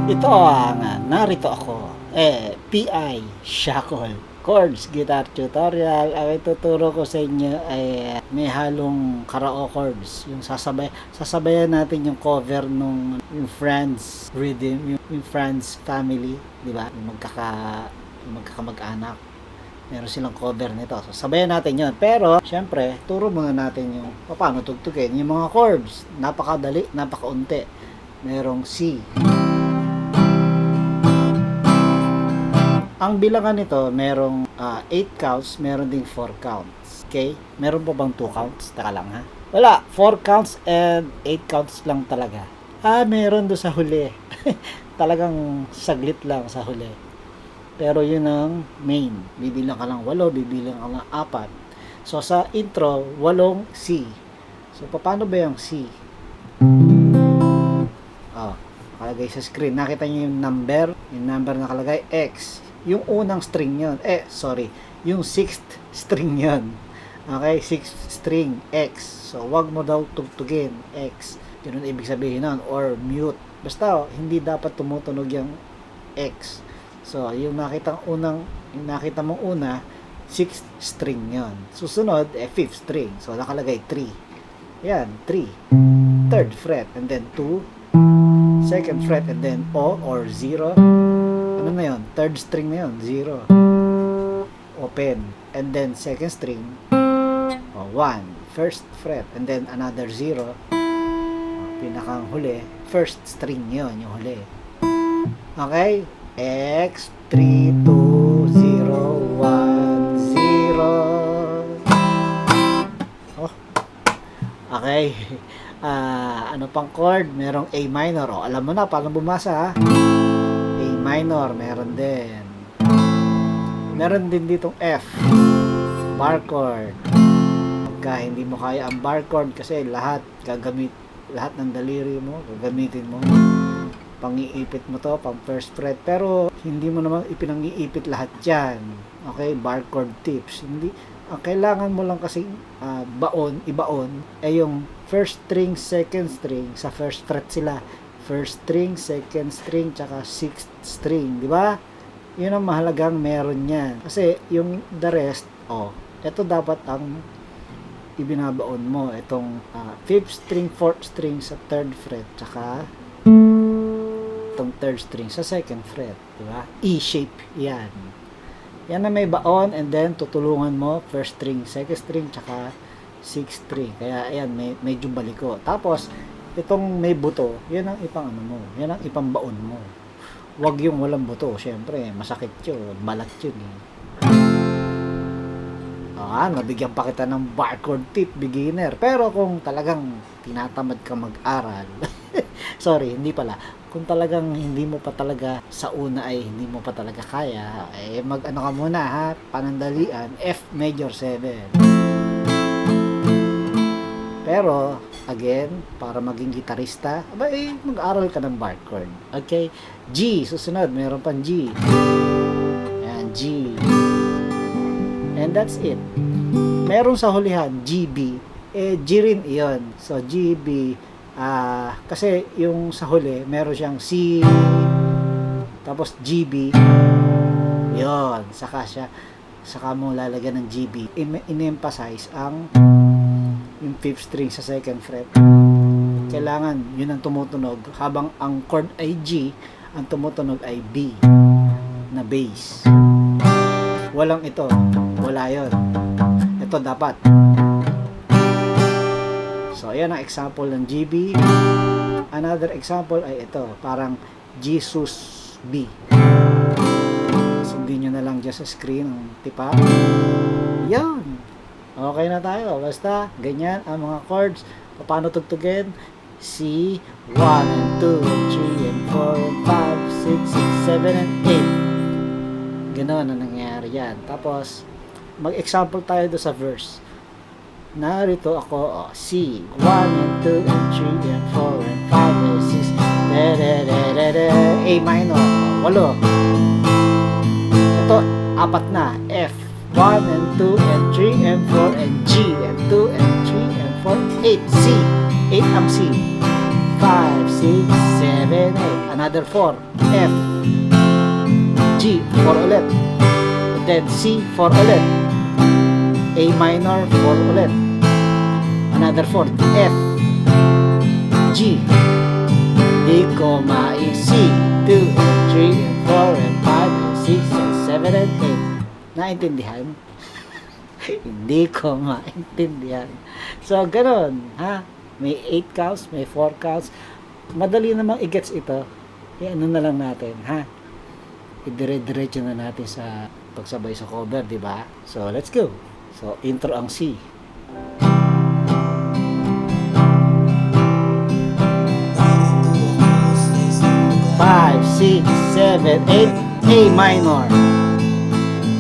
Ito ang narito ako. PI Shackle Chords Guitar Tutorial. Ang ituturo ko sa inyo ay may halong karaoke chords. Yung sasabayan natin yung cover nung yung Friends rhythm, yung Friends family, di ba? Yung magkakamag-anak. Meron silang cover nito. So, sabayan natin yon. Pero, syempre, turo muna natin yung paano tugtugin. Yung mga chords, napakadali, napakaunti. Merong C. Ang bilangan nito, merong 8 counts, meron ding 4 counts. Okay? Meron pa bang 2 counts? Taka lang ha. Wala. 4 counts and 8 counts lang talaga. Meron do sa huli. Talagang saglit lang sa huli. Pero yun ang main. Bibilang ka lang 8, bibilang ka lang 4. So, sa intro, 8 C. So, paano ba yung C? Nakalagay sa screen. Nakita niyo yung number. Yung number nakalagay X. Yung unang string yun. Yung 6th string yun. Okay, 6th string X. So, wag mo daw tugtugin X. Yun ang ibig sabihin nun. Or mute. Basta, hindi dapat tumutunog yung X. So, yung nakita mong una, 6th string yun. Susunod, 5th string. So, nakalagay 3. Yan, 3. 3rd fret. And then 2. 2nd fret. And then O or 0. Ano na yun? 3rd string na yun. 0. Open. And then 2nd string. 1. 1st fret. And then another 0. Pinakang huli. 1st string yun. Yung huli. Okay? X, 3, 2, 0, 1, 0. Okay. Ano pang chord? Merong A minor. Alam mo na, paano bumasa ha? A minor, meron din. Meron din ditong F. Bar chord. Pagka hindi mo kaya ang bar chord kasi lahat ng daliri mo, gagamitin mo. Pang-iipit mo to, pang first fret, pero hindi mo naman ipinang-iipit lahat yan. Okay, bar chord tips. Ang kailangan mo lang kasi ibaon ay yung first string, second string, sa first fret sila. First string, second string, tsaka sixth string, di ba? Yun ang mahalagang meron yan. Kasi yung the rest, ito dapat ang ibinabaon mo. Itong fifth string, fourth string sa third fret, tsaka itong third string sa second fret, di ba? E-shape, yan. Yan na may baon, and then tutulungan mo first string, second string, tsaka sixth string. Kaya ayan, medyo baliko. Tapos itong may buto, yan ang yan ang ipambaon mo. Wag yung walang buto, syempre, masakit yun, balat yun eh. Nabigyan pa kita ng bar chord tip, beginner. Pero kung talagang tinatamad ka mag-aral, sorry, hindi pala. Kung talagang hindi mo pa talaga sa una ay hindi mo pa talaga kaya, mag-ano ka muna ha, panandalian, F major 7. Pero, again, para maging gitarista, mag-aral ka ng bar chord. Okay? G, susunod, meron pang G. Ayan, G. And that's it. Meron sa hulihan, GB. G rin iyon. So, GB, kasi yung sa huli, meron siyang C, tapos GB, yon, saka mo lalagyan ng GB. In-emphasize yung fifth string sa second fret. Kailangan yun ang tumutunog, habang ang chord ay G, ang tumutunog ay B na bass. Walang ito, wala yon. Ito dapat. So, ayan ang example ng GB. Another example ay ito. Parang Jesus B. Sundin nyo na lang dyan sa screen ang tipa. Yan. Okay na tayo. Basta, ganyan ang mga chords. Paano tugtugin? C, 1 and 2 and 3 and 4 and 5, 6, 7 and 8. Ganon ang nangyayari yan. Tapos, mag-example tayo do sa verse. Narito ako, C, 1 and 2 and 3 and 4 and 5 and 6, A minor, 8. Ito, 4 na, F, 1 and 2 and 3 and 4 and G and 2 and 3 and 4, 8, C, 8 ang C. 5, 6, 7, 8. Another 4. F, G, 4 ulit. And then C, 4 ulit. A minor, 4 ulit. Another 4. F, G. D, C, 2, 3, 4, and 5, and 6, and 7, and 8. Naintindihan? Hindi ko maintindihan. So, ganun, ha? May 8 counts, may 4 counts. Madali namang i-gets ito. Ano na lang natin, ha? Idire-diretso na natin sa pagsabay sa cover, di ba? So, let's go. So, intro ang C. 5, 6, 7, 8, A minor.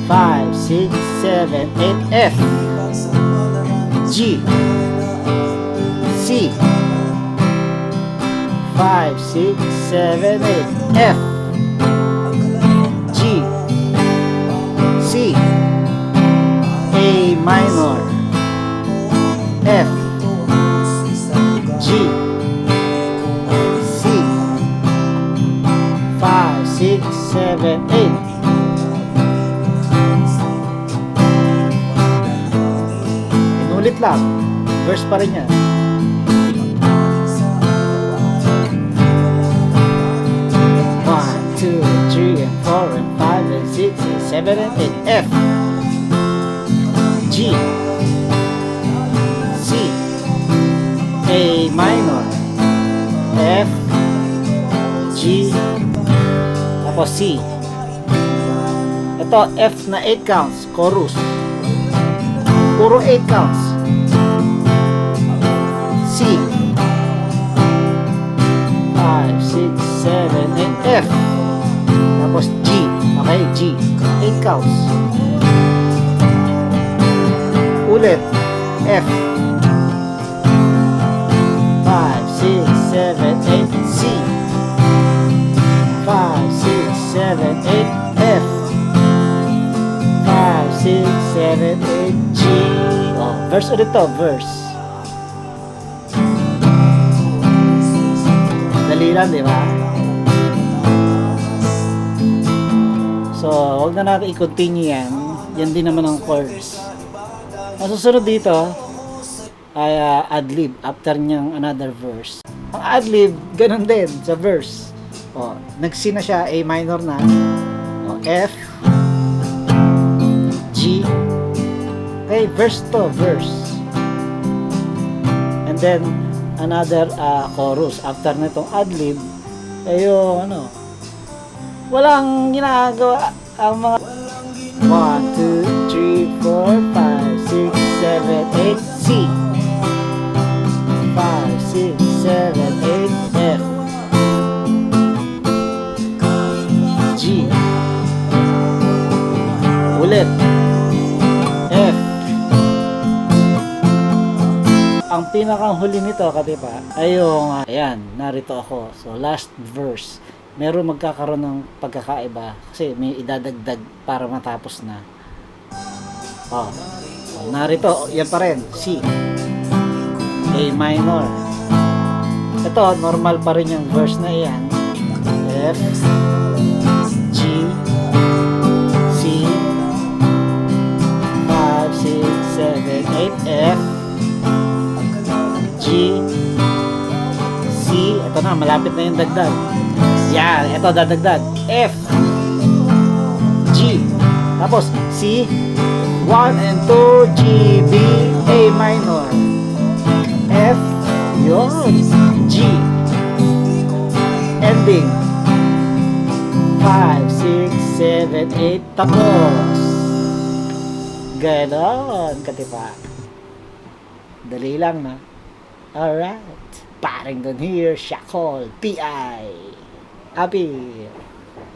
5, 6, 7, 8, F, G, C. 5, 6, 7, 8, F, G, C, A minor, F, G, C. 5, 6, 7, 8. Inulit lang. Verse pa rin yan. 1, 2, 3, and 4, and 5, and 6, and 7, and 8. F, G, C, A minor, F, G, tapos C. Ito, F na 8 counts, chorus. Puro 8 counts. C, 5, 6, 7, 8, F. Tapos G. Okay, G. 8 counts. Ulit, F. 5, 6, 7, 8, C. 5, 6, 7, 8, F. 5, 6, 7, 8, G. Oh, verse ulit to, verse. Dali lang, di ba? So, huwag na natin i-continue yan. Yan din naman ang chorus. Ang susunod dito ay ad-lib after niyang another verse. Ang ad-lib, ganun din sa verse. O, nag-C na siya, A minor na. O, F, G. Okay, verse to, verse. And then, another chorus. After nitong ad-lib, yung walang ginagawa ang mga 1, 2, 3, 4, 5, 6, 7, 8, C. 5, 6, 7, 8, F. G. Ulit. F. Ang pinakang huli nito, katipa, ay yung, ayan, narito ako. So, last verse. Meron magkakaroon ng pagkakaiba kasi may idadagdag para matapos na. Oh, narito, yan pa rin, C. A minor. Ito, normal pa rin yung verse na iyan. F, G, C, 5, 6, 7, 8, F, G, C. Ito na, malapit na yung dagdag. Yan, ito dadagdag. F, G, tapos C, 1 and 2, G, B, A minor, F, yun, G, ending, 5, 6, 7, 8, tapos. Ganon, katipa. Dali lang na. Alright. Paring dun here, Shackle, P.I. Abi.